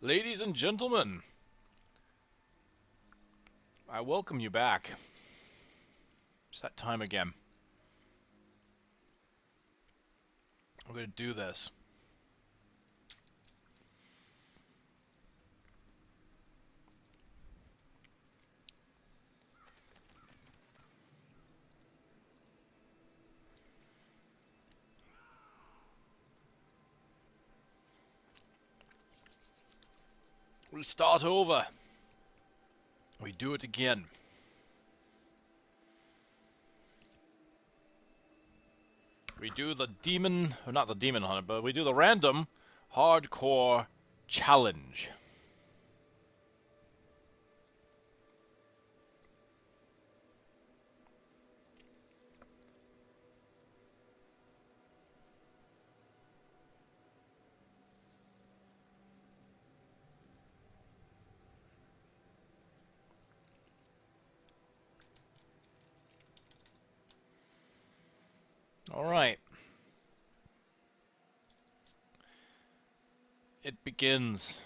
Ladies and gentlemen, I welcome you back. It's that time again. We're going to do this. We start over. We do it again. We do the demon, or not the demon hunter, but we do the random hardcore challenge. All right. It begins.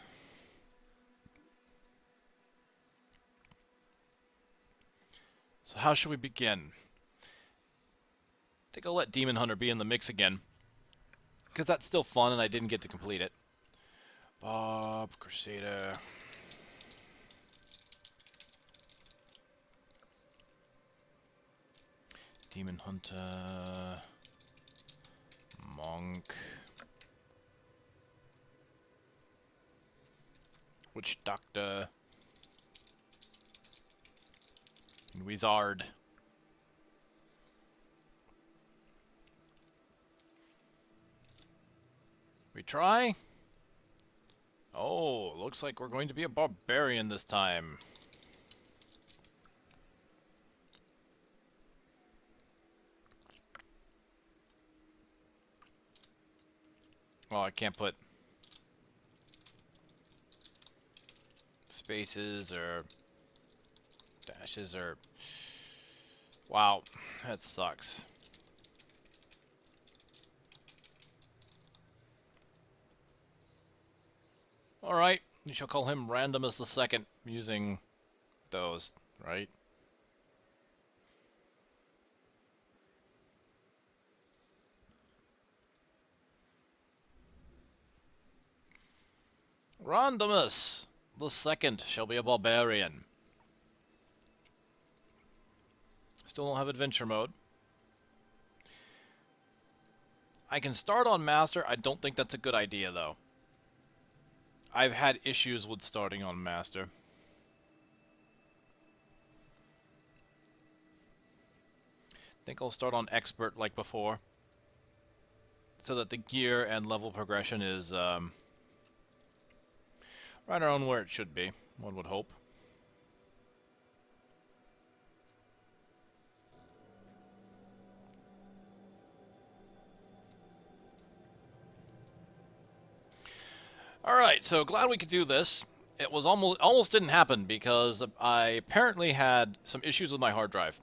So how should we begin? I think I'll let Demon Hunter be in the mix again, because that's still fun and I didn't get to complete it. Bob, Crusader. Demon Hunter. Monk. Witch Doctor. And Wizard. We try? Oh, looks like we're going to be a Barbarian this time. Oh, I can't put spaces or dashes or... Wow, that sucks. Alright, we shall call him Randomus II using those, right? Randomus II shall be a Barbarian. Still don't have adventure mode. I can start on Master. I don't think that's a good idea, though. I've had issues with starting on Master. I think I'll start on Expert like before, so that the gear and level progression is right around where it should be, one would hope. Alright, so glad we could do this. It was almost didn't happen because I apparently had some issues with my hard drive.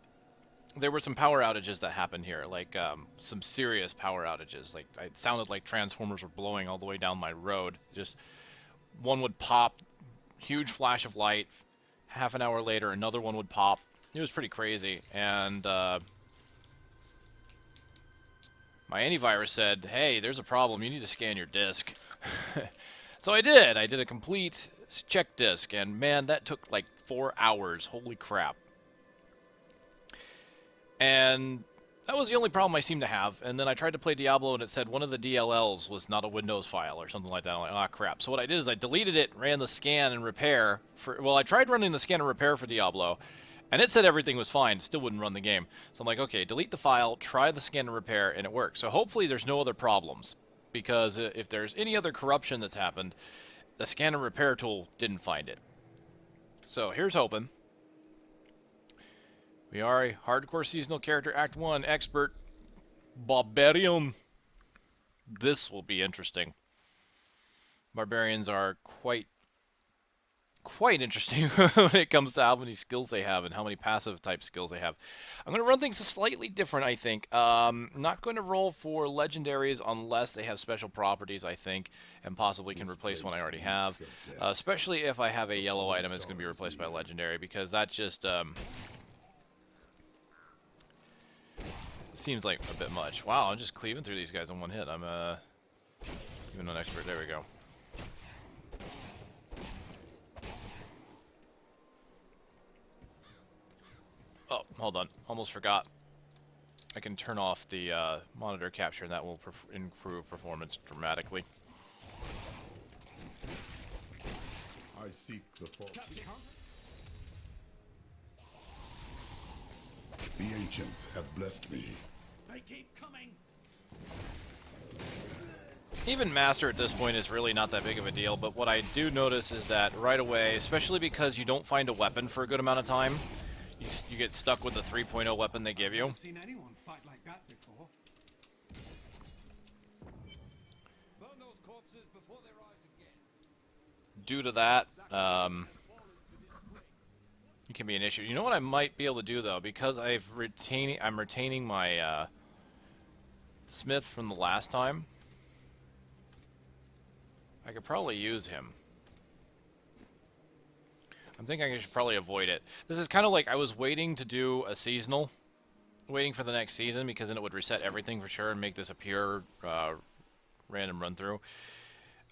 There were some power outages that happened here, like some serious power outages. Like it sounded like transformers were blowing all the way down my road. Just one would pop, huge flash of light. Half an hour later, another one would pop. It was pretty crazy, and my antivirus said, "Hey, there's a problem. You need to scan your disk." So I did. I did a complete check disk, and man, that took like 4 hours. Holy crap. And that was the only problem I seemed to have. And then I tried to play Diablo, and it said one of the DLLs was not a Windows file or something like that. I'm like, ah, crap. So what I did is I deleted it, ran the scan and repair for... Well, I tried running the scan and repair for Diablo, and it said everything was fine. Still wouldn't run the game. So I'm like, okay, delete the file, try the scan and repair, and it worked. So hopefully there's no other problems, because if there's any other corruption that's happened, the scan and repair tool didn't find it. So here's hoping. We are a hardcore seasonal character, Act 1, expert, Barbarian. This will be interesting. Barbarians are quite quite interesting when it comes to how many skills they have and how many passive type skills they have. I'm going to run things slightly different, I think. Not going to roll for legendaries unless they have special properties, I think, and possibly can replace one I already have. Especially if I have a yellow item that's going to be replaced by a legendary, because that just seems like a bit much. Wow, I'm just cleaving through these guys in one hit. I'm even an expert. There we go. Oh, hold on. Almost forgot. I can turn off the monitor capture, and that will improve performance dramatically. I seek the force. The ancients have blessed me. They keep coming. Even Master at this point is really not that big of a deal, but what I do notice is that right away, especially because you don't find a weapon for a good amount of time, you get stuck with the 3.0 weapon they give you. I've seen anyone fight like that before. Burn those corpses before they rise again. Due to that, it can be an issue. You know what I might be able to do though, because I'm retaining my Smith from the last time. I could probably use him. I'm thinking I should probably avoid it. This is kind of like I was waiting to do a seasonal, waiting for the next season, because then it would reset everything for sure and make this a pure random run through.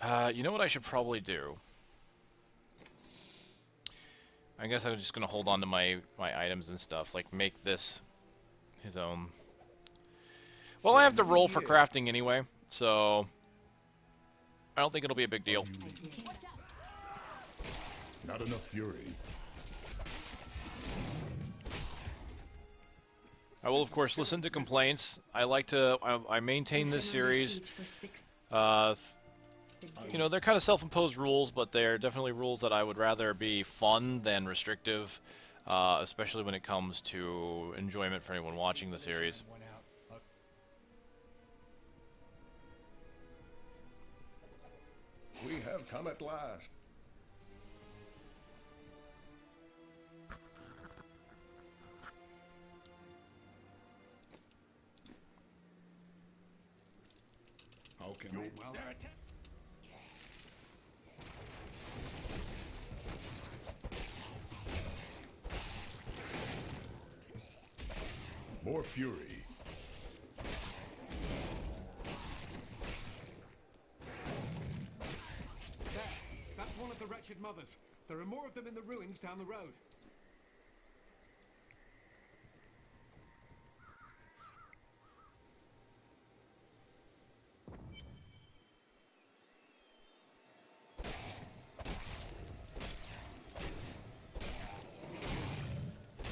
You know what I should probably do? I guess I'm just gonna hold on to my items and stuff, like make this his own. Well, I have to roll for crafting anyway, so I don't think it'll be a big deal. Not enough fury. I will, of course, listen to complaints. I like to. I maintain this series. You know, they're kind of self-imposed rules, but they're definitely rules that I would rather be fun than restrictive, especially when it comes to enjoyment for anyone watching the series. We have come at last. How can we? Well, More fury. there. That's one of the wretched mothers. There are more of them in the ruins down the road.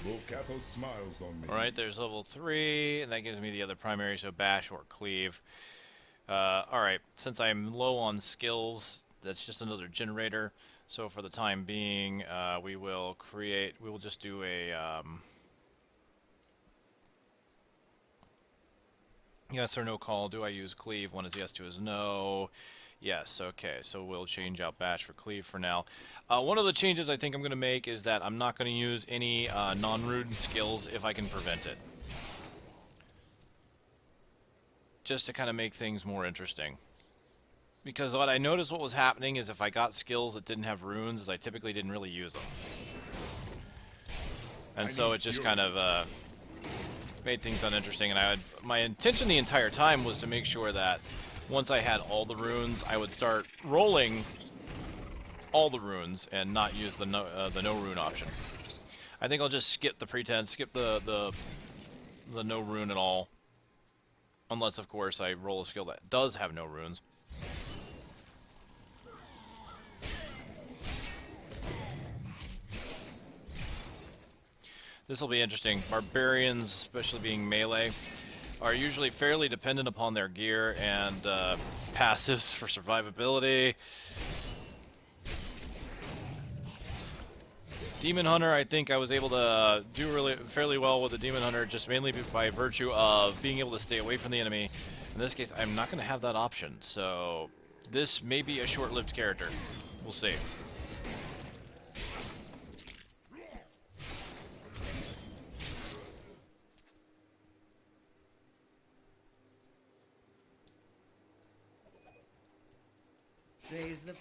Volcapo smiles on me. Alright, there's level 3, and that gives me the other primary, so bash or cleave. Alright, since I'm low on skills, that's just another generator. So for the time being, we will just do a yes or no call. Do I use cleave? One is yes, two is no. Yes, okay, so we'll change out bash for cleave for now. One of the changes I think I'm going to make is that I'm not going to use any non-rune skills if I can prevent it. Just to kind of make things more interesting. Because what I noticed what was happening is if I got skills that didn't have runes, is I typically didn't really use them. And so it just kind of made things uninteresting. And my intention the entire time was to make sure that once I had all the runes, I would start rolling all the runes and not use the no rune option. I think I'll just skip the pretense, skip the no rune at all, unless of course I roll a skill that does have no runes. This will be interesting. Barbarians, especially being melee, are usually fairly dependent upon their gear and passives for survivability. Demon Hunter, I think I was able to do fairly well with the Demon Hunter, just mainly by virtue of being able to stay away from the enemy. In this case, I'm not going to have that option, so this may be a short-lived character. We'll see.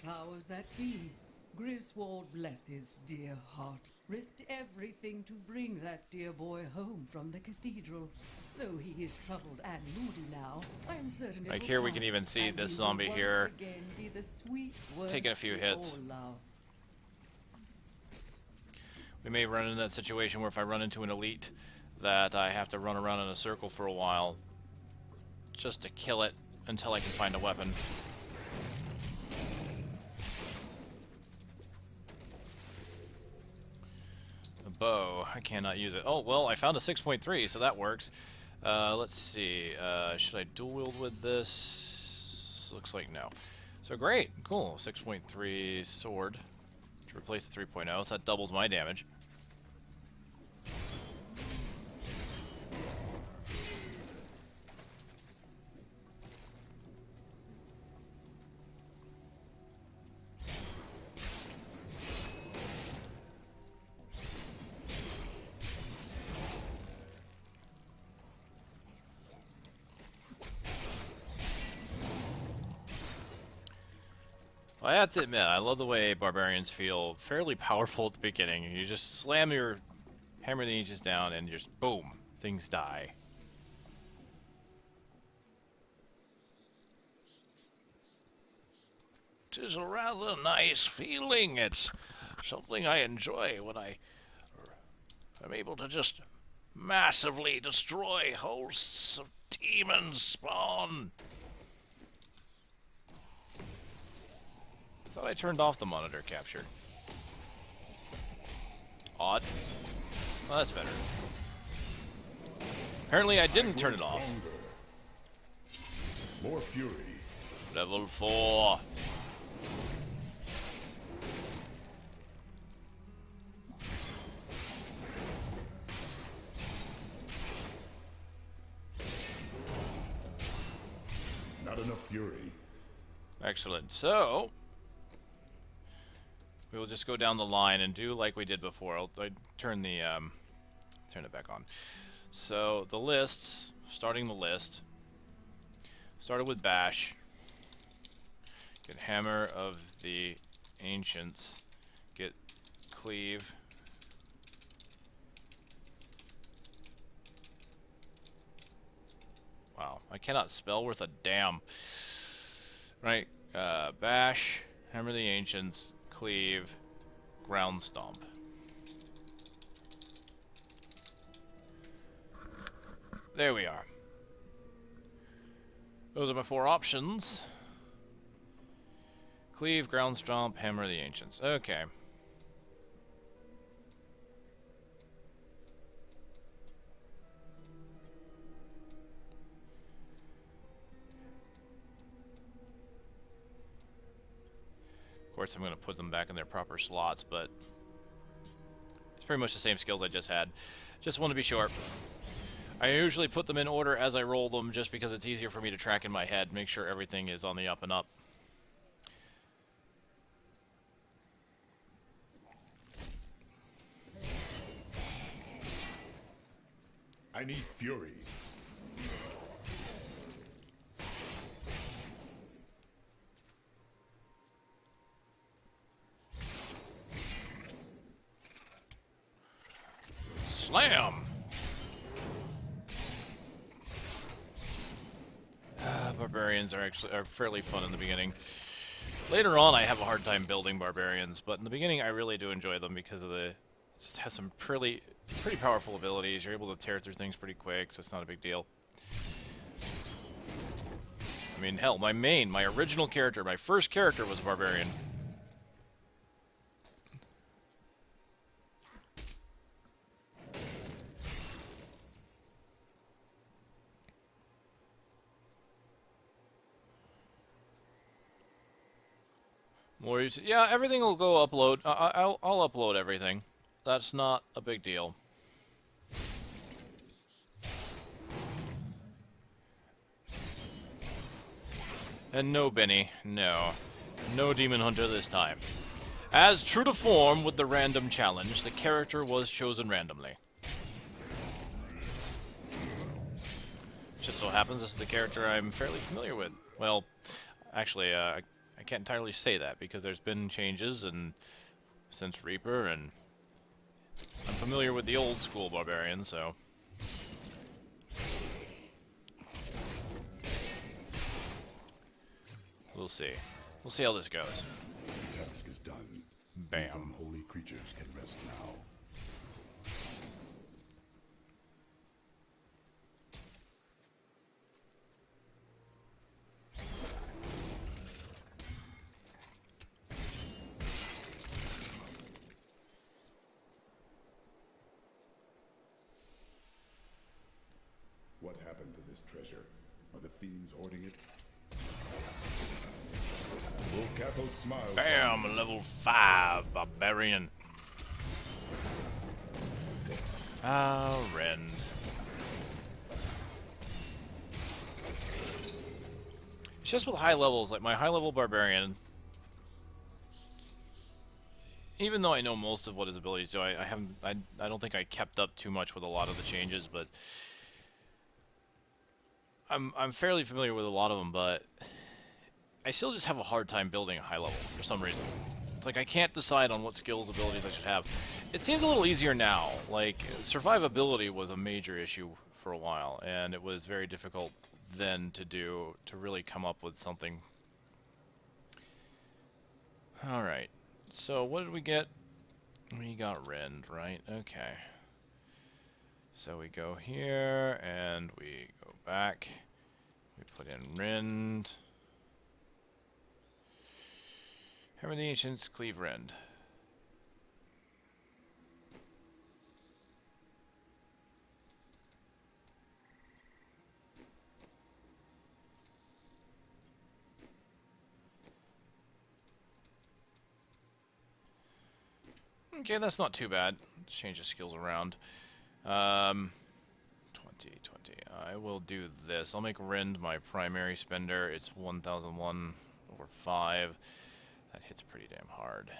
powers that be. Griswold, bless his dear heart, risked everything to bring that dear boy home from the cathedral. Though he is troubled and moody now, I am certain it Like will here we can pass, even see and this he will zombie once here again be the sweet word taking a few we hits. all love. We may run into that situation where if I run into an elite that I have to run around in a circle for a while just to kill it until I can find a weapon. A bow, I cannot use it. Oh, well, I found a 6.3, so that works. Let's see, should I dual wield with this? Looks like no. So great, cool, 6.3 sword to replace the 3.0, so that doubles my damage. I have to admit, I love the way barbarians feel fairly powerful at the beginning. You just slam your hammer the ancients down and just boom, things die. "'Tis a rather nice feeling. It's something I enjoy when I'm able to just massively destroy hosts of demon spawn." Thought I turned off the monitor capture. Odd. Well, that's better. Apparently I didn't turn it off. Stronger. More fury. Level 4. Not enough fury. Excellent. So we will just go down the line and do like we did before. I'll turn the turn it back on. So the lists, starting the list. Started with Bash. Get Hammer of the Ancients. Get Cleave. Wow, I cannot spell worth a damn. Right, Bash, Hammer of the Ancients, Cleave, Ground Stomp. There we are. Those are my 4 options. Cleave, Ground Stomp, Hammer of the Ancients. Okay. Of course, I'm going to put them back in their proper slots, but it's pretty much the same skills I just had. Just want to be sure. I usually put them in order as I roll them just because it's easier for me to track in my head, make sure everything is on the up and up. I need fury. Slam! Barbarians are fairly fun in the beginning. Later on, I have a hard time building barbarians, but in the beginning, I really do enjoy them because of the just has some pretty powerful abilities. You're able to tear through things pretty quick, so it's not a big deal. I mean, hell, my original character, my first character was a barbarian. More use, yeah, everything will go upload. I'll upload everything. That's not a big deal. And no, Benny, no. No Demon Hunter this time. As true to form with the random challenge, the character was chosen randomly. Just so happens this is the character I'm fairly familiar with. Well, actually, I I can't entirely say that because there's been changes and since Reaper, and I'm familiar with the old school Barbarian, so we'll see. We'll see how this goes. The task is done. Bam. These unholy creatures can rest now. What happened to this treasure? Are the fiends hoarding it? Volcapo smiles. Bam! Level 5 Barbarian. Rend. It's just with high levels, like my high level Barbarian. Even though I know most of what his abilities do, I don't think I kept up too much with a lot of the changes, but I'm fairly familiar with a lot of them, but I still just have a hard time building a high level for some reason. It's like I can't decide on what skills, abilities I should have. It seems a little easier now. Like, survivability was a major issue for a while, and it was very difficult then to really come up with something. Alright, so what did we get? We got Rend, right? Okay. So we go here, and we go back. We put in Rend. Hammer the Ancients, cleave Rend. Okay, that's not too bad. Let's change the skills around. 20. I will do this. I'll make Rend my primary spender. It's 1001 over 5. That hits pretty damn hard.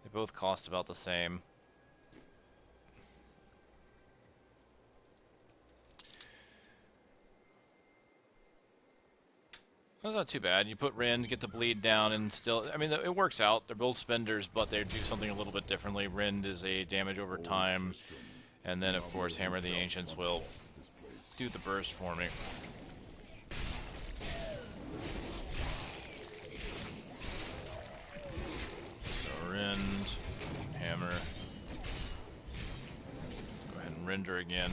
They both cost about the same. That's not too bad. You put Rend, get the bleed down, and still... I mean, it works out. They're both spenders, but they do something a little bit differently. Rend is a damage over time, and then, of course, Hammer the Ancients will do the burst for me. So, Rend, Hammer. Go ahead and render again.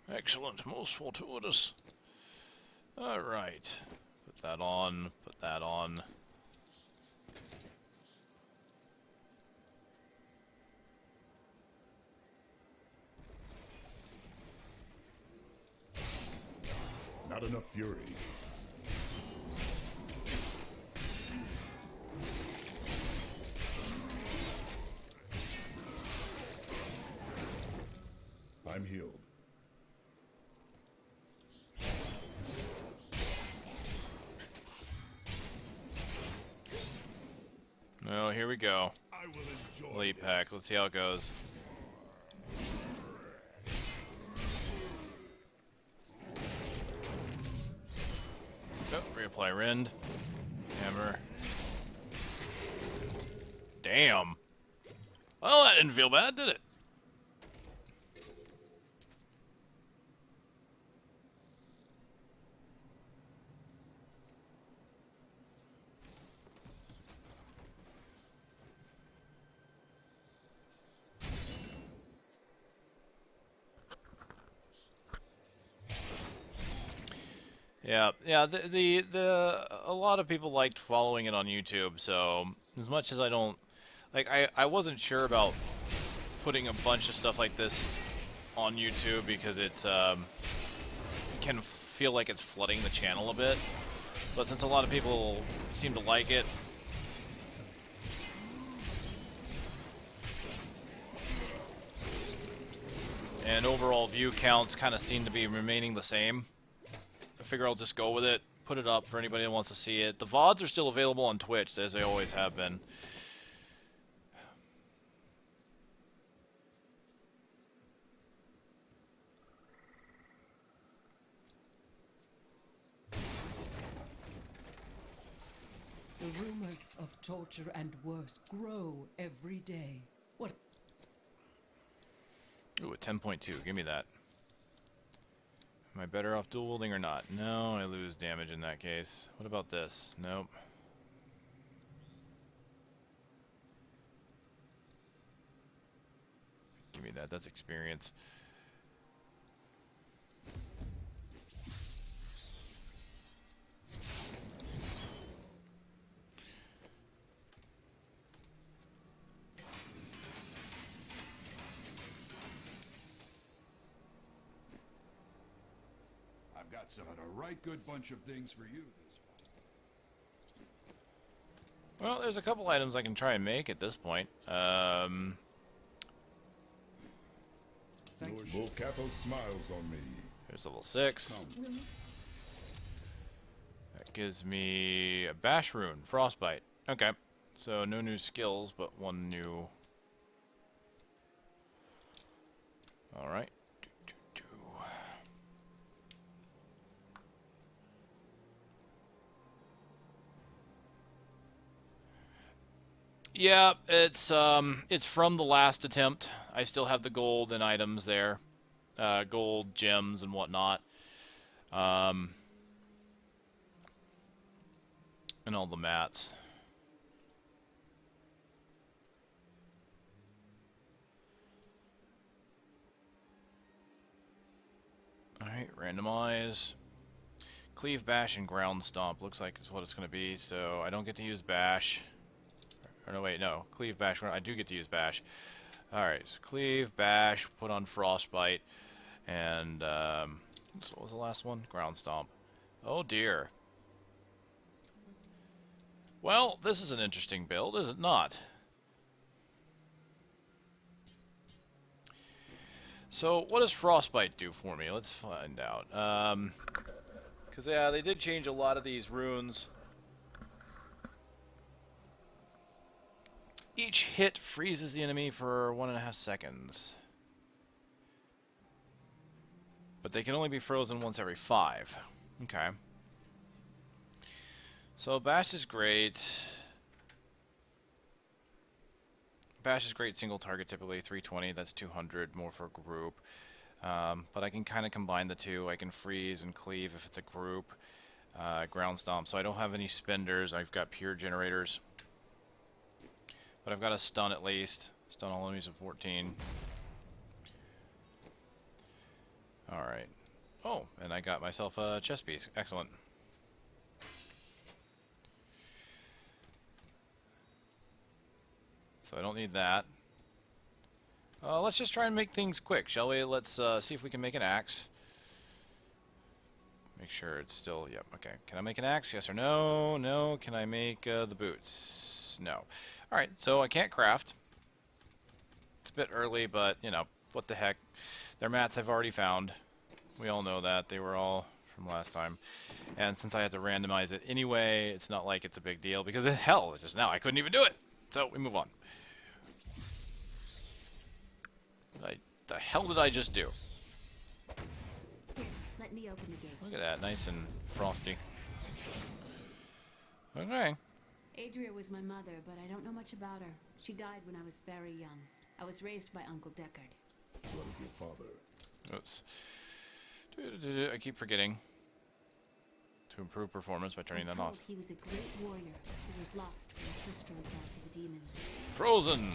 Excellent, most fortuitous. Alright. Put that on, put that on. Not enough fury. I'm healed. Oh, here we go. I will enjoy Lead pack. Let's see how it goes. Oh, reapply Rend. Hammer. Damn. Well, that didn't feel bad, did it? Yeah. A lot of people liked following it on YouTube. So as much as I don't, like, I wasn't sure about putting a bunch of stuff like this on YouTube because it's it can feel like it's flooding the channel a bit. But since a lot of people seem to like it, and overall view counts kind of seem to be remaining the same, I figure I'll just go with it put it up for anybody that wants to see it. The VODs are still available on Twitch, as they always have been. The rumors of torture and worse grow every day. What? Ooh, a 10.2. Give me that. Am I better off dual wielding or not? No, I lose damage in that case. What about this? Nope. Give me that. That's experience. I've got some and a right good bunch of things for you this one. Well, there's a couple items I can try and make at this point. Thank you. Volcapo smiles on me. There's level 6. Come. That gives me a bash rune, Frostbite. Okay, so no new skills, but one new. All right. Yeah, it's from the last attempt. I still have the gold and items there, gold, gems, and whatnot, and all the mats. All right, randomize. Cleave, bash, and ground stomp looks like it's what it's going to be. So I don't get to use bash. Or no, wait, no. Cleave, bash, I do get to use bash. Alright, so cleave, bash, put on frostbite, and, so what was the last one? Ground stomp. Oh dear. Well, this is an interesting build, is it not? So, what does frostbite do for me? Let's find out. Because, yeah, they did change a lot of these runes. Each hit freezes the enemy for 1.5 seconds. But they can only be frozen once every 5. Okay. So bash is great. Bash is great single target, typically 320. That's 200 more for a group. But I can kind of combine the two. I can freeze and cleave if it's a group. Ground stomp. So I don't have any spenders. I've got pure generators. But I've got a stun at least. Stun all enemies of 14. Alright. Oh, and I got myself a chest piece. Excellent. So I don't need that. Let's just try and make things quick, shall we? Let's see if we can make an axe. Make sure it's still... Yep, okay. Can I make an axe? Yes or no? No. Can I make the boots? No. Alright, so I can't craft. It's a bit early, but, you know, what the heck. Their mats I've already found. We all know that. They were all from last time. And since I had to randomize it anyway, it's not like it's a big deal. Because, hell, just now I couldn't even do it. So, we move on. The hell did I just do? Here, let me open the gate. Look at that. Nice and frosty. Okay. Adria was my mother, but I don't know much about her. She died when I was very young. I was raised by Uncle Deckard. What of your father? Oops. I keep forgetting to improve performance by turning I'm that off. told he was a great warrior who was lost when Tristram fell to the demons. Frozen!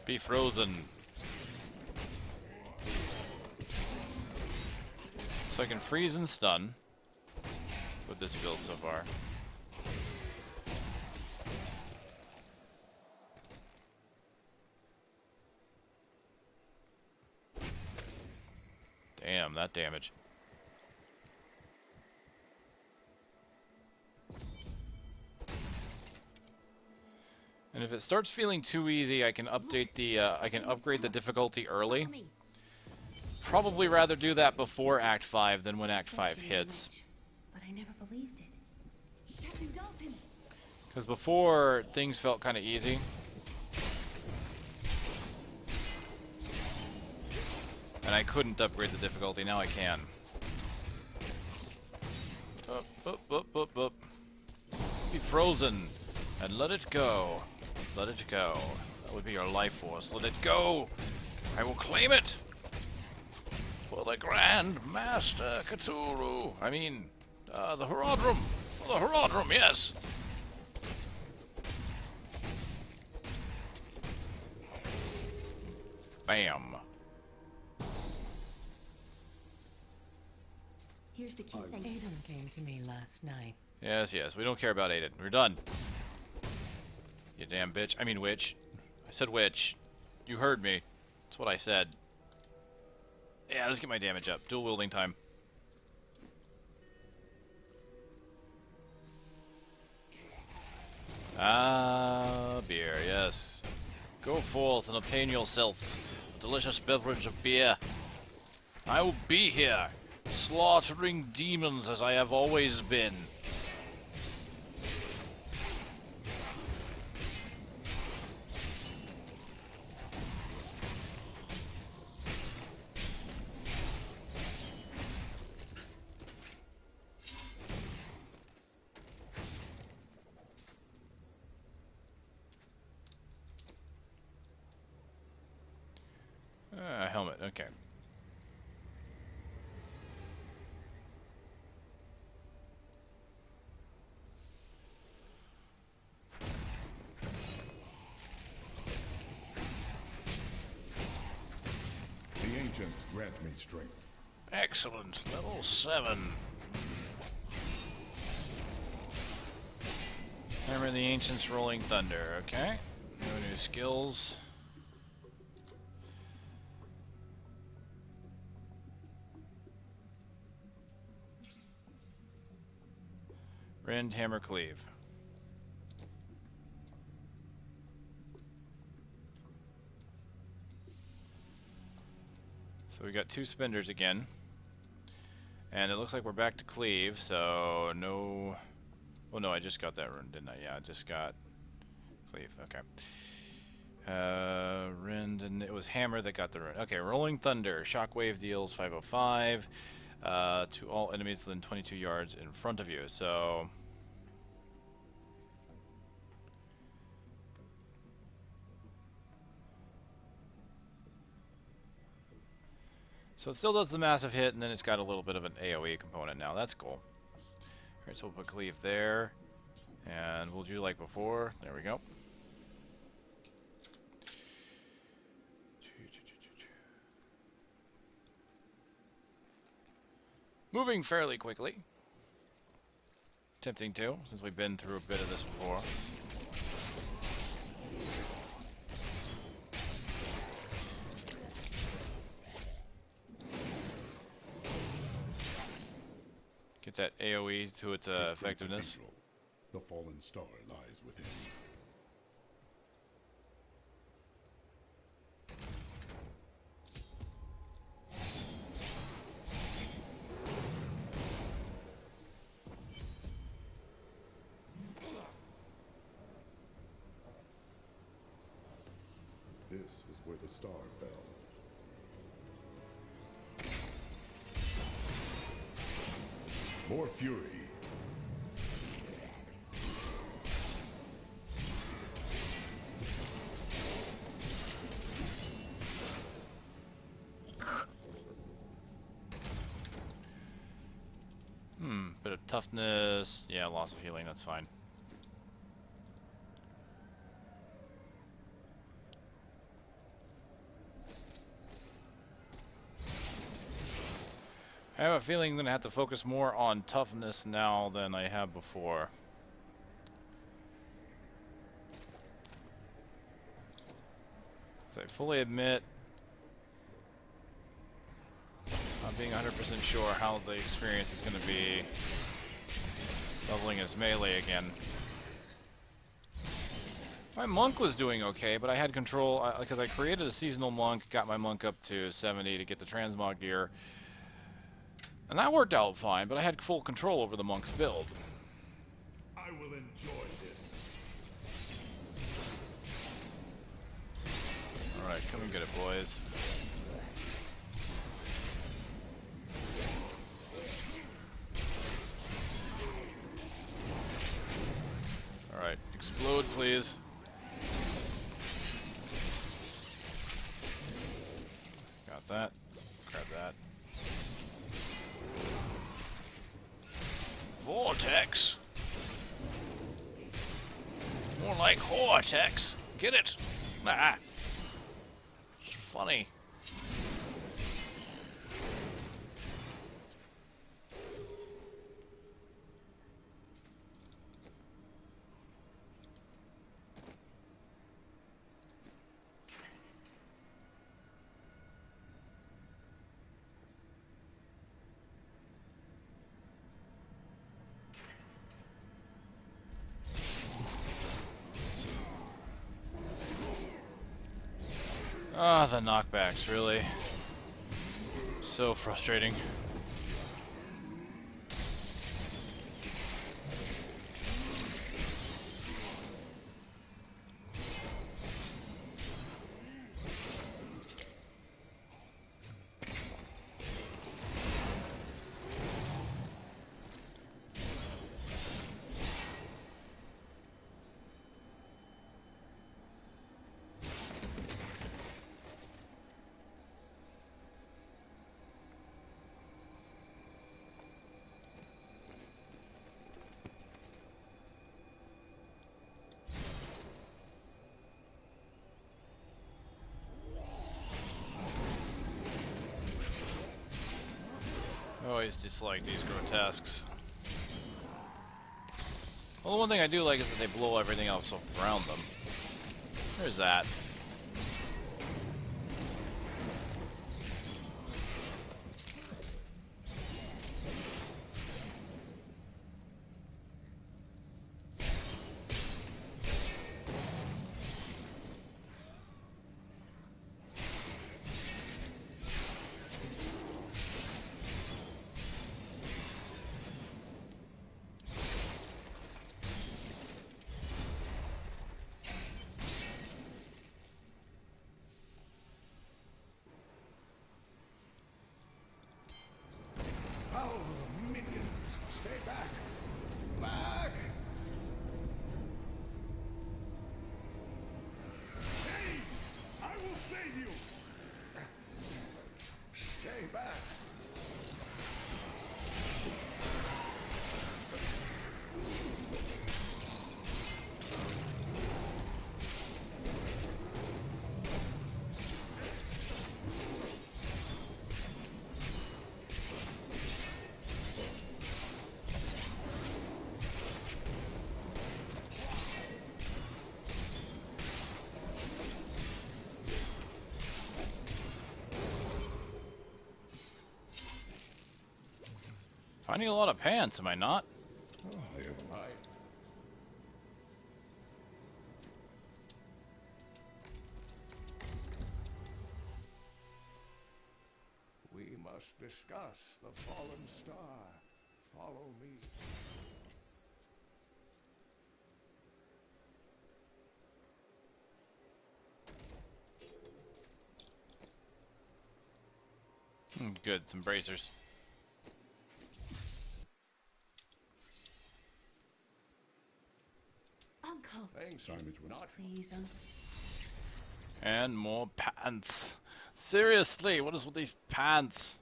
Be frozen. So I can freeze and stun with this build so far. Damn, that damage. And if it starts feeling too easy, I can update the I can upgrade the difficulty early. probably rather do that before Act 5 than when Act Said 5 she was a hits. witch, but I never believed it. Captain Dalton! Because before, things felt kind of easy. And I couldn't upgrade the difficulty, now I can. Up, up, up, up, up. Be frozen, and let it go. Let it go. That would be your life force. Let it go! I will claim it! For the Grand Master Cthulhu! I mean, the Herodrum! For the Herodrum, yes! Bam. Here's the key. Aiden came to me last night. Yes, yes, we don't care about Aiden. We're done. You damn bitch. I mean witch. I said witch. You heard me. That's what I said. Yeah, let's get my damage up. Dual wielding time. Ah, beer, yes. Go forth and obtain yourself a delicious beverage of beer. I will be here, slaughtering demons as I have always been. Helmet, okay. The ancients grant me strength. Excellent. Level 7. Hammer of the Ancients, Rolling Thunder. Okay. No new skills. Rend, Hammer, Cleave. So we got 2 spenders again. And it looks like we're back to Cleave, so no... Oh no, I just got that rune, didn't I? Yeah, I just got Cleave, okay. Rend, and it was Hammer that got the rune. Okay, Rolling Thunder. Shockwave deals 505 to all enemies within 22 yards in front of you, so... So it still does the massive hit, and then it's got a little bit of an AoE component now. That's cool. Alright, so we'll put Cleave there. And we'll do like before. There we go. Moving fairly quickly. Tempting to, since we've been through a bit of this before. Get that AoE to its effectiveness. The fallen star lies within. This is where the star fell. More fury. Bit of toughness. Yeah, loss of healing, that's fine. I have a feeling I'm going to have to focus more on toughness now than I have before. As I fully admit, not being 100% sure how the experience is going to be leveling as melee again. My monk was doing okay, but I had control because I created a seasonal monk, got my monk up to 70 to get the transmog gear, and that worked out fine. But I had full control over the monk's build. I will enjoy this. All right, come and get it, boys. All right, explode, please. Got that. Grab that. Vortex. More like Hortex. Get it? Nah. It's funny. Ah, the knockbacks, really. So frustrating. I always dislike these grotesques. Well, the one thing I do like is that they blow everything else around them. There's that. Oh, minions! Stay back! Back! Hey! I will save you! Stay back! Finding a lot of pants, am I not? Oh, I am. We must discuss the fallen star. Follow me. Good, some bracers. Uncle, Thanks, Simons would not please, Uncle. And more pants. Seriously, what is with these pants?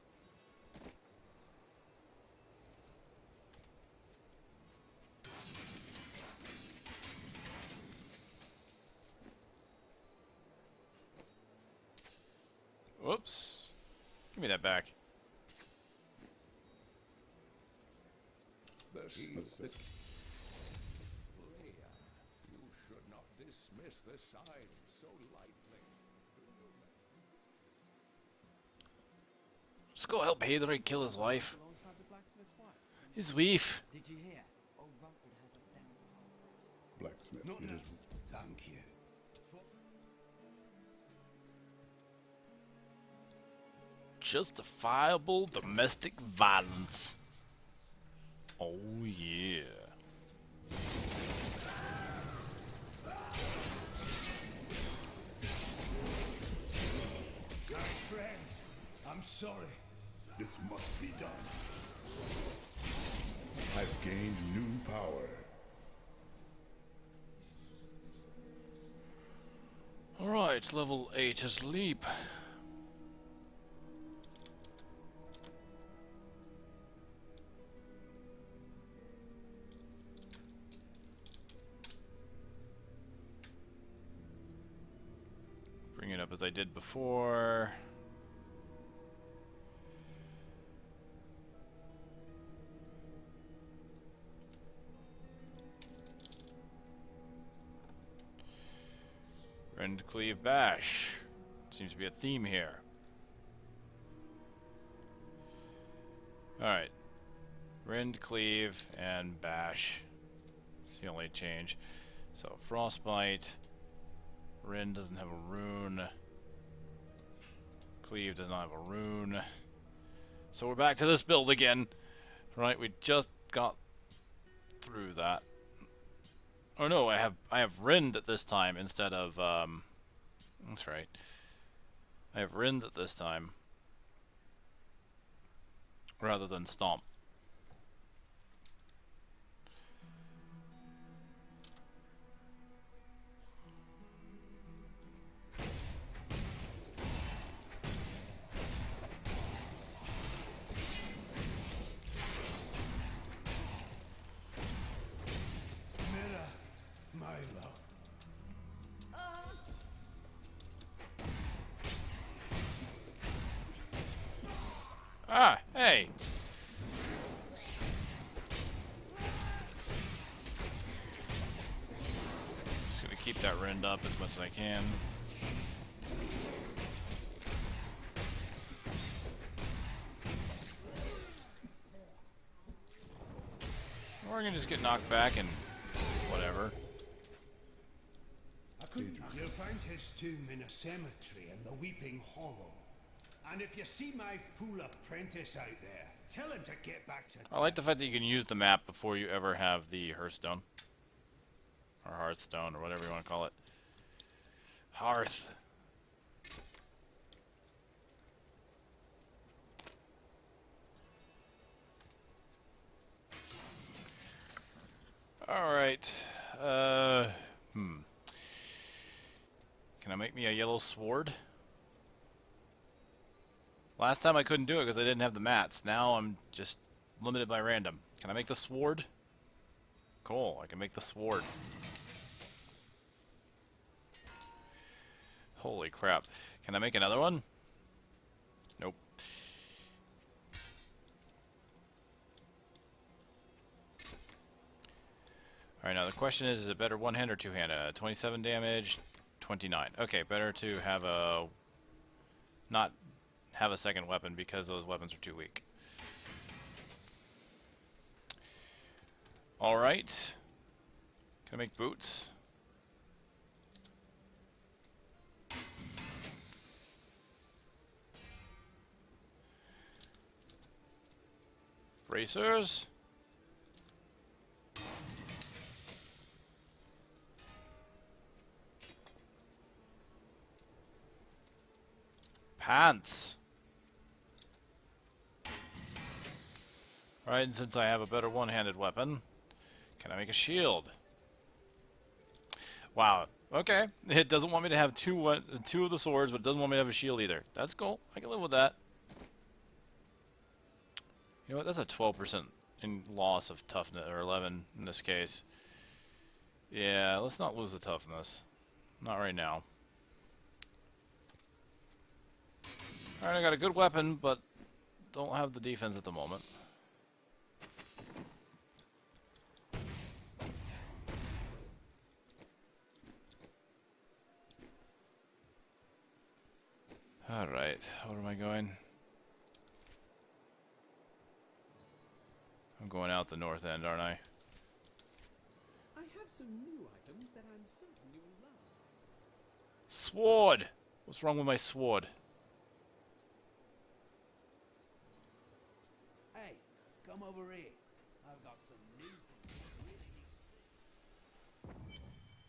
Whoops. Give me that back. This is the Leia. You should not dismiss the signs so lightly. Let's go help Hadrian kill his wife. Alongside the blacksmith's wife. His wife. Did you hear? Old Rumford has us down to hold. Blacksmith. Not It now. is Thank you. Justifiable domestic violence. Oh yeah. My friends, I'm sorry. This must be done. I've gained new power. Alright, level 8 is leap. Bring it up as I did before. Rend, cleave, bash. Seems to be a theme here. Alright. Rend, cleave, and bash. It's the only change. So, Frostbite. Rend doesn't have a rune. Cleave does not have a rune. So we're back to this build again. Right, we just got through that. Oh no, I have Rend at this time instead of that's right. I have Rend at this time rather than Stomp. Mirror, my love. Ah, hey. Just gonna keep that Rend up as much as I can. Or I can just get knocked back and whatever. You'll find his tomb in a cemetery in the Weeping Hollow. And if you see my fool apprentice out there, tell him to get back to I like the fact that you can use the map before you ever have the Hearthstone. Or Hearthstone, or whatever you want to call it. Hearth. Alright. Can I make me a yellow sword? Last time I couldn't do it because I didn't have the mats. Now I'm just limited by random. Can I make the sword? Cool, I can make the sword. Holy crap. Can I make another one? Nope. Alright, now the question is it better one hand or two hand? 27 damage, 29. Okay, better to have a... not have a second weapon because those weapons are too weak. Alright. Can I make boots? Bracers? Pants. Alright, and since I have a better one-handed weapon, can I make a shield? Wow. Okay. It doesn't want me to have two of the swords, but it doesn't want me to have a shield either. That's cool. I can live with that. You know what? That's a 12% in loss of toughness, or 11 in this case. Yeah, let's not lose the toughness. Not right now. Alright, I got a good weapon, but don't have the defense at the moment. Alright, where am I going? I'm going out the north end, aren't I? I have some new items that I'm certain you'll love. Sword! What's wrong with my sword? Hey, come over here. I've got some new things you really need to see.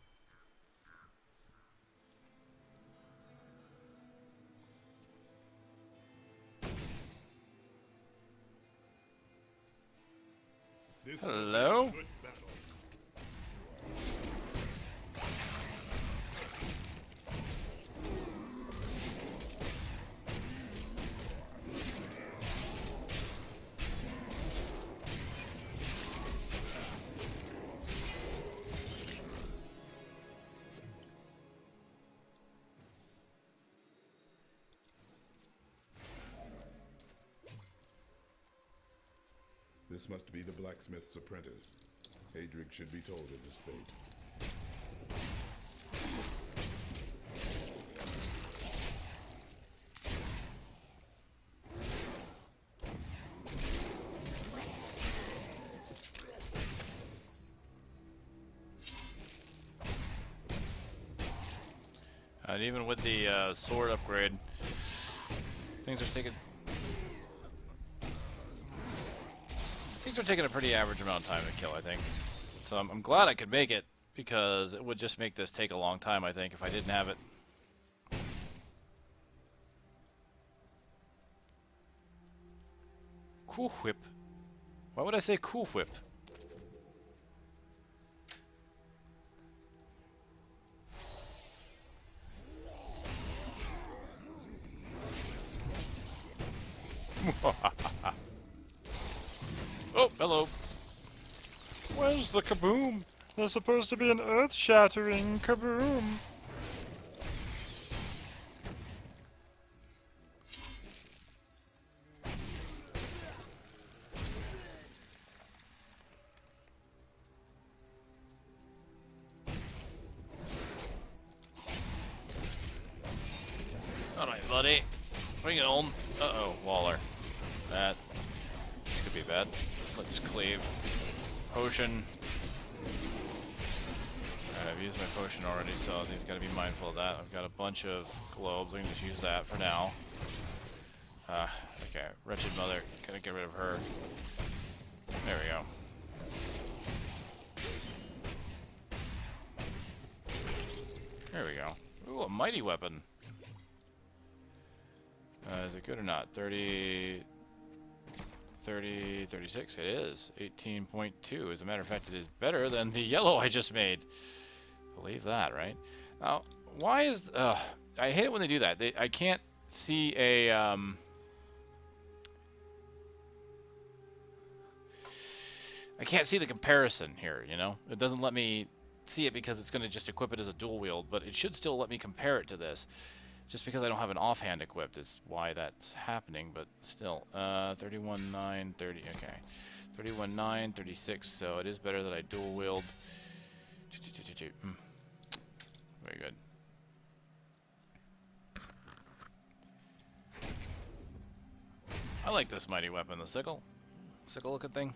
This Hello? will be a good battle. This must be the blacksmith's apprentice. Adric should be told of his fate. And even with the sword upgrade, things are taking a pretty average amount of time to kill, I think. So I'm glad I could make it, because it would just make this take a long time, I think, if I didn't have it. Cool whip. Why would I say cool whip? Oh, hello. Where's the kaboom? There's supposed to be an earth-shattering kaboom. Alright, buddy. Bring it on. Uh-oh, Waller. That could be bad. Let's cleave. Potion. Alright, I've used my potion already, so I've got to be mindful of that. I've got a bunch of globes. I can just use that for now. Okay. Wretched Mother. Gotta get rid of her. There we go. There we go. Ooh, a mighty weapon. Is it good or not? 30, 36. It is. 18.2. As a matter of fact, it is better than the yellow I just made. Believe that, right? Now, why is... I hate it when they do that. I can't see a... I can't see the comparison here, you know? It doesn't let me see it because it's going to just equip it as a dual wield, but it should still let me compare it to this. Just because I don't have an offhand equipped is why that's happening, but still. 31.9, 30, okay. 31.9, 36, so it is better that I dual wield. Very good. I like this mighty weapon, the sickle. Sickle looking thing.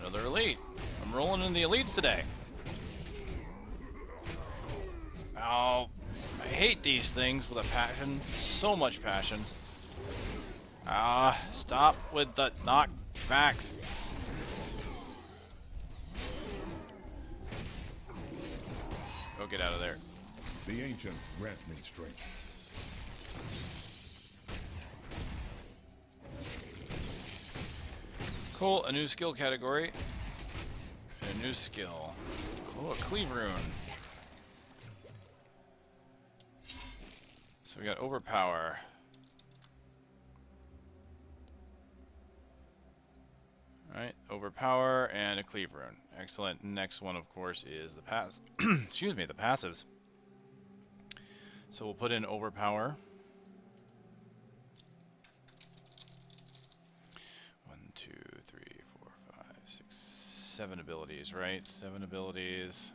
Another elite. I'm rolling in the elites today. Oh, I hate these things with a passion. So much passion. Stop with the knockbacks. Go get out of there. The ancients grant me strength. Cool, a new skill category. And a new skill. Cool, a cleave rune. So we got overpower. Alright, overpower and a cleave rune. Excellent. Next one, of course, is the pass. Excuse me, the passives. So we'll put in overpower. 1, 2, 3, 4, 5, 6, 7 abilities, right? 7 abilities.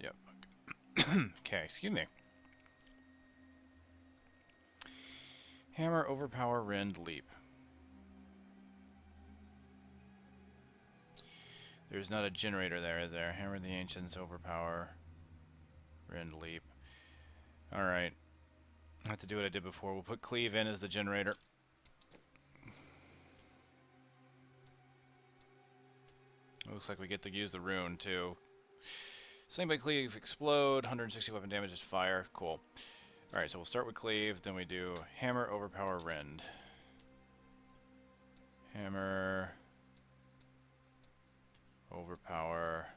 Yep. Okay, excuse me. Hammer, overpower, rend, leap. There's not a generator there, is there? Hammer the Ancients, overpower, rend, leap. Alright. I have to do what I did before. We'll put cleave in as the generator. Looks like we get to use the rune, too. Slain by cleave, explode, 160 weapon damage is fire. Cool. Alright, so we'll start with cleave, then we do hammer, overpower, rend. Hammer, overpower,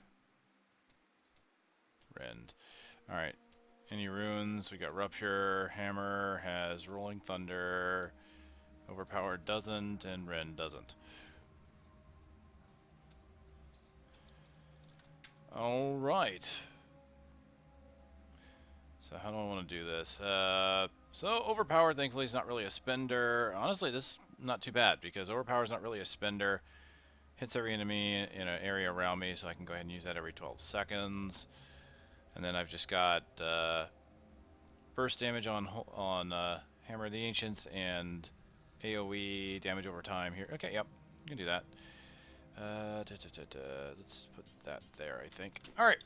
rend. Alright, any runes? We got rupture, hammer has rolling thunder, overpower doesn't, and rend doesn't. Alright. So how do I want to do this? So overpower, thankfully, is not really a spender. Honestly, this is not too bad, because overpower is not really a spender. Hits every enemy in an area around me, so I can go ahead and use that every 12 seconds. And then I've just got burst damage on Hammer of the Ancients and AoE damage over time here. Okay, yep, you can do that. Let's put that there, I think. Alright.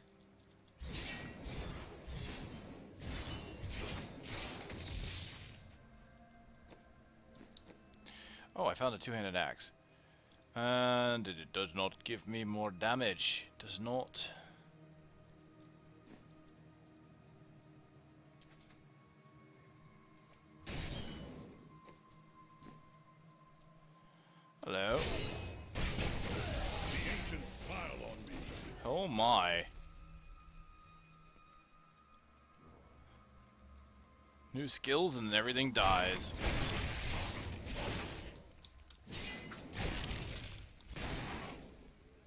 Oh, I found a two-handed axe. And it does not give me more damage. Does not. Hello. The ancients smile on me. Oh my. New skills and everything dies.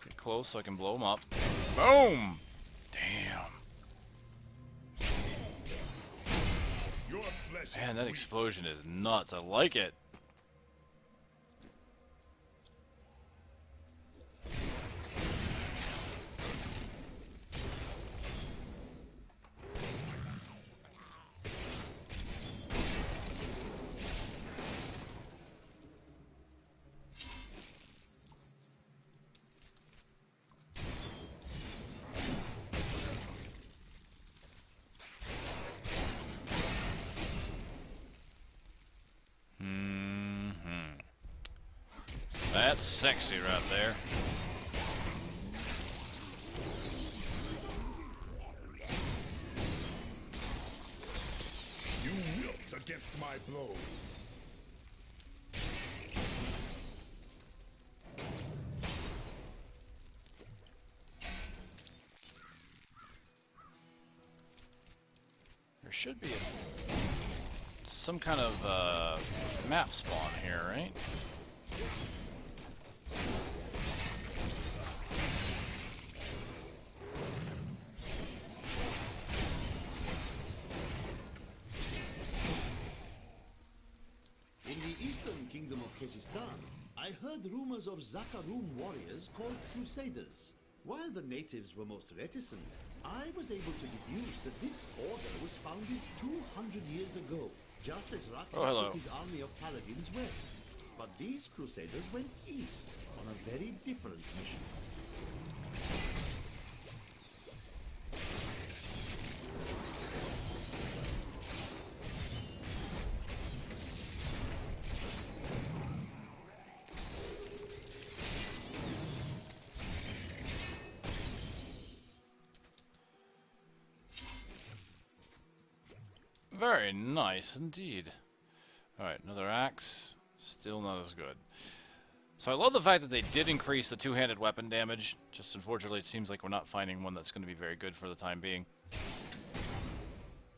Get close so I can blow them up. Boom! Damn. Your flesh is Man, that weak. explosion is nuts. I like it. That's sexy right there. You wilt against my blow. There should be some kind of map spawn here, right? In the eastern kingdom of Kyrgyzstan, I heard rumors of Zakharum warriors called Crusaders. While the natives were most reticent, I was able to deduce that this order was founded 200 years ago, just as Rakis took his army of paladins west. But these Crusaders went east on a very different mission. Very nice indeed. Alright, another axe. Still not as good. So I love the fact that they did increase the two-handed weapon damage. Just unfortunately it seems like we're not finding one that's going to be very good for the time being.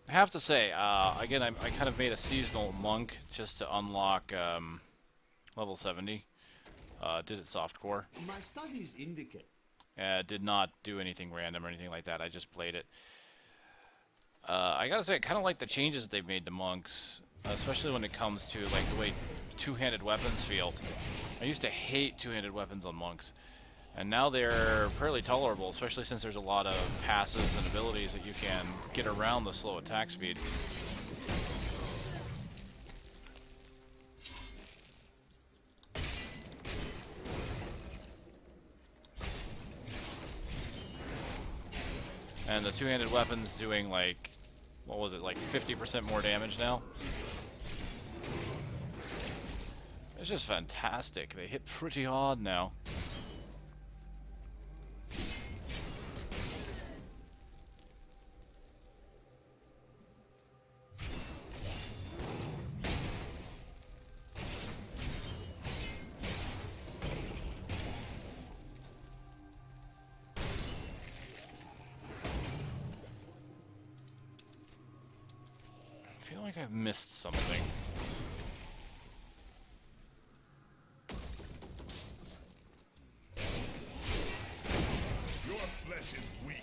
I have to say, again, I kind of made a seasonal monk just to unlock level 70. Did it softcore. My studies indicate. Did not do anything random or anything like that. I just played it. I gotta say, I kind of like the changes that they've made to monks, especially when it comes to like the way two-handed weapons feel. I used to hate two-handed weapons on monks, And now they're fairly tolerable, especially since there's a lot of passives and abilities that you can get around the slow attack speed. And the two-handed weapon's doing like, what was it, like 50% more damage now? It's just fantastic. They hit pretty hard now. I feel like I've missed something. Your flesh is weak.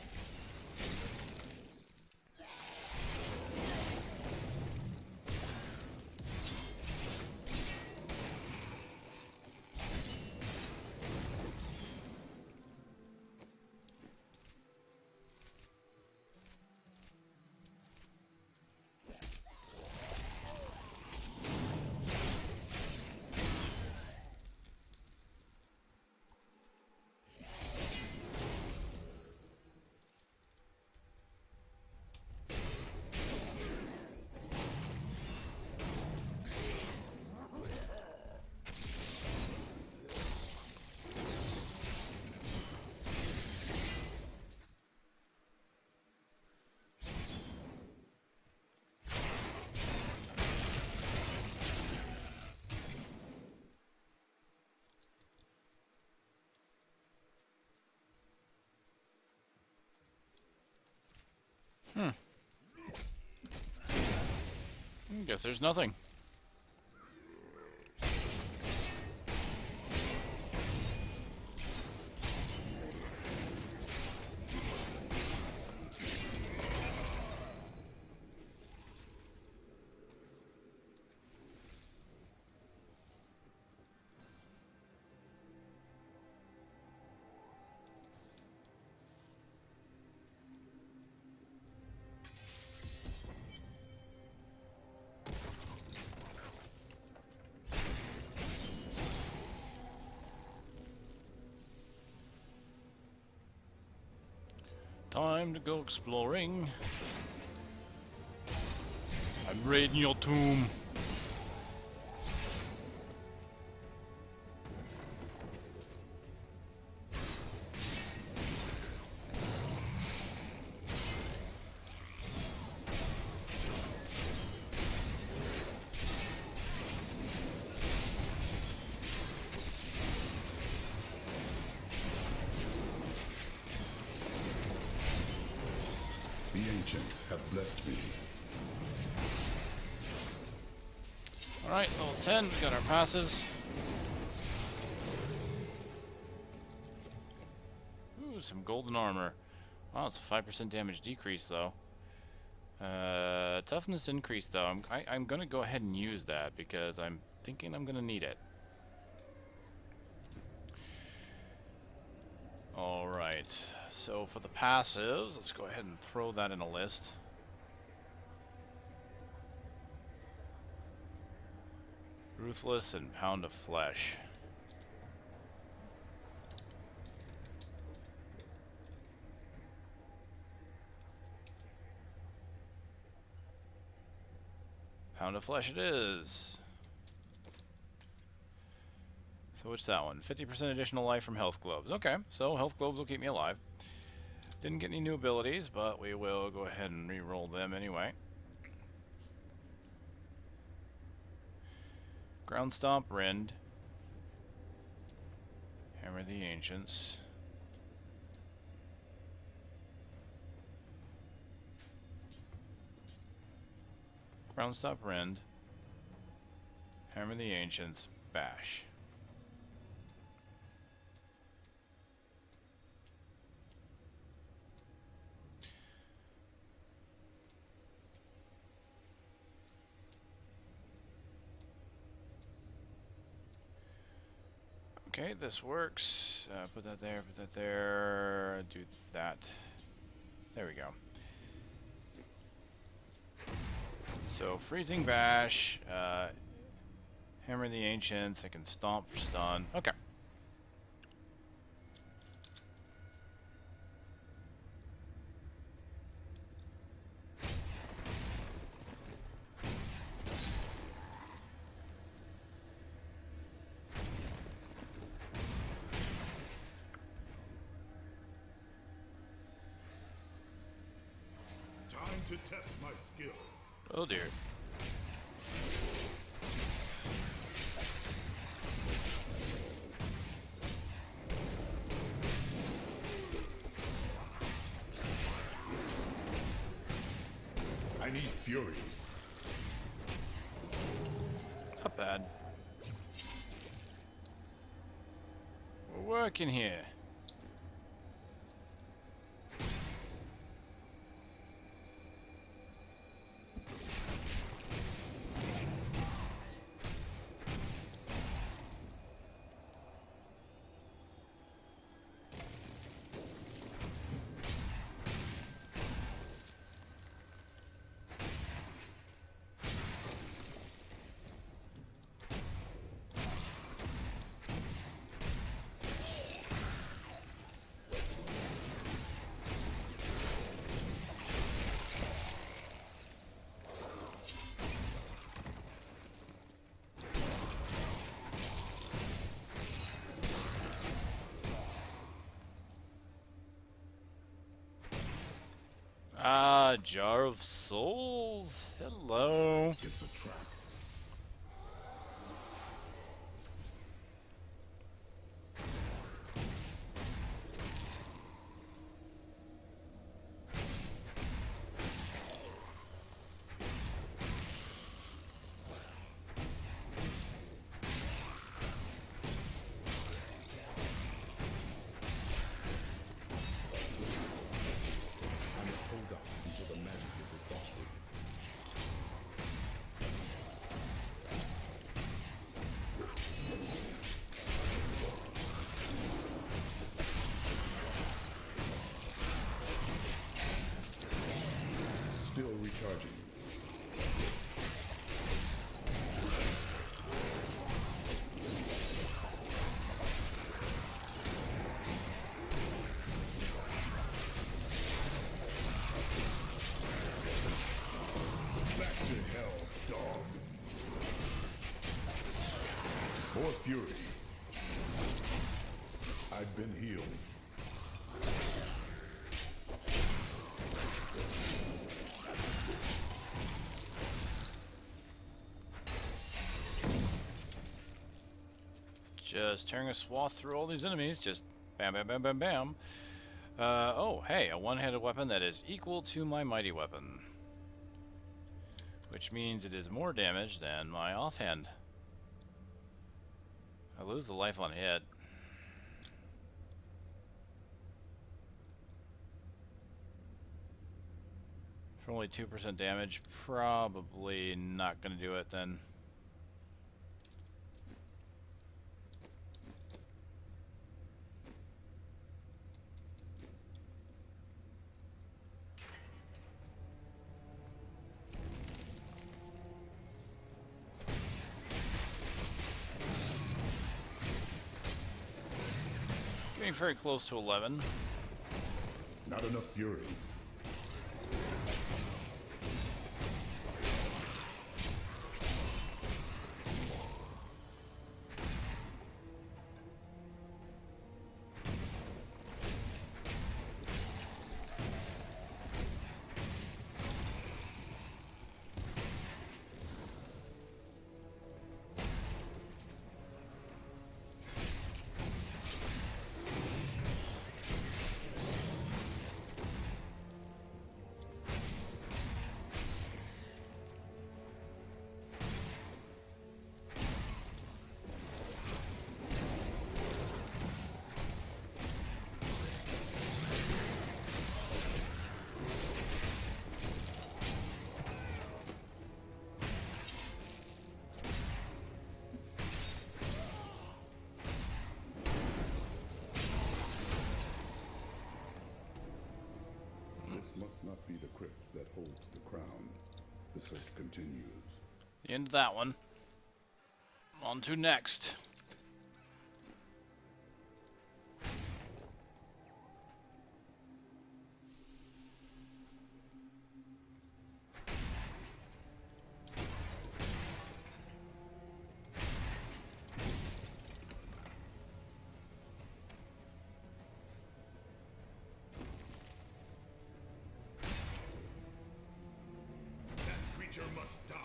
Guess there's nothing. Time to go exploring. I'm raiding your tomb. The ancients have blessed me. Alright, level 10, we got our passes. Ooh, some golden armor. Wow, it's a 5% damage decrease though. Toughness increase though. I'm gonna go ahead and use that because I'm thinking I'm gonna need it. Alright, so for the passives, let's go ahead and throw that in a list. Ruthless and Pound of Flesh. Pound of Flesh it is. So what's that one? 50% additional life from health globes. Okay, so health globes will keep me alive. Didn't get any new abilities, but we will go ahead and re-roll them anyway. Ground Stomp, Rend. Hammer the Ancients. Ground Stomp, Rend. Hammer the Ancients, Bash. Okay, this works. Put that there, put that there, do that. There we go. So, Freezing Bash, Hammer the Ancients, I can Stomp for stun. Okay. Time to test my skill. Oh dear. I need fury. Not bad. We're working here. Ah, Jar of Souls. Hello. It's a trap. I must hold out until the magic is exhausted. Still recharging. Back to hell, dog. More fury. I've been healed. Just tearing a swath through all these enemies. Just bam, bam, bam, bam, bam. Oh, hey, a one-handed weapon that is equal to my mighty weapon. Which means it is more damage than my offhand. I lose the life on hit. For only 2% damage, probably not going to do it then. Getting very close to 11. Not enough fury. assault continues. The end of that one. On to next. That creature must die.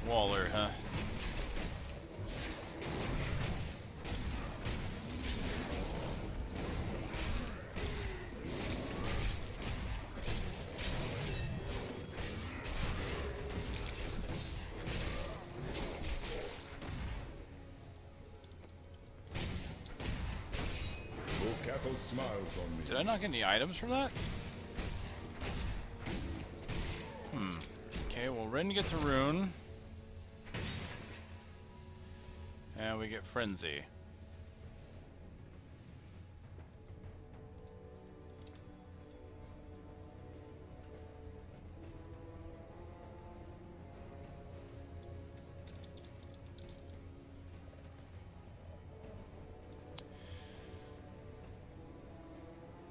Waller, huh? Capo smiles on me. Did I not get any items from that? Okay, well, Rin gets a rune. And we get Frenzy.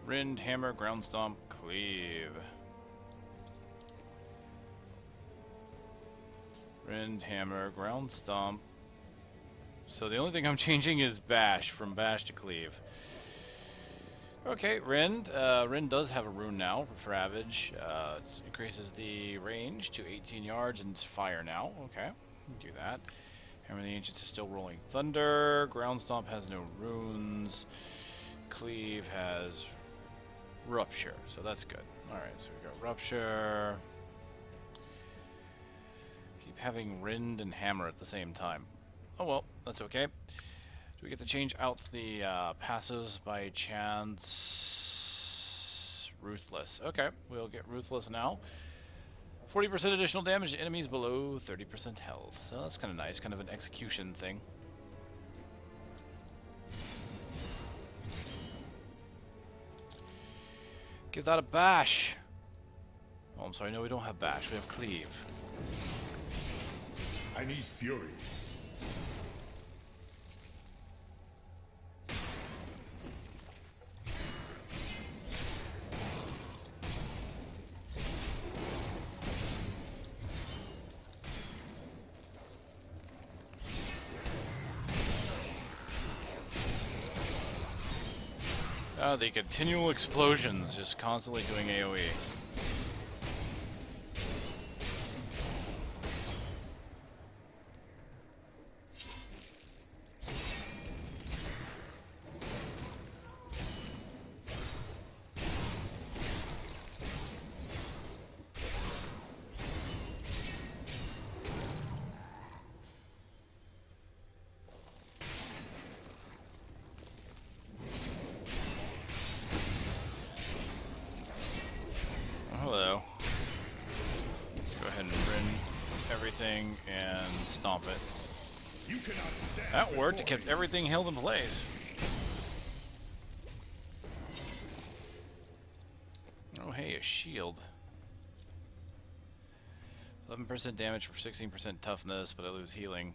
Rend, Hammer, Ground Stomp, Cleave. Rend, Hammer, Ground Stomp. So the only thing I'm changing is Bash, from Bash to Cleave. Okay, Rend. Rend does have a rune now for Ravage. It increases the range to 18 yards and it's fire now. Okay, do that. Hammer of the Ancients is still rolling thunder. Ground Stomp has no runes. Cleave has Rupture, so that's good. Alright, so we got Rupture. Keep having Rend and Hammer at the same time. Oh well, that's okay. Do we get to change out the passives by chance? Ruthless. Okay, we'll get Ruthless now. 40% additional damage to enemies below 30% health. So that's kind of nice, kind of an execution thing. Give that a bash. Oh, I'm sorry, no, we don't have bash, we have cleave. I need fury. The continual explosions, just constantly doing AoE. And stomp it. That worked, it kept everything held in place. Oh hey, a shield. 11% damage for 16% toughness, but I lose healing.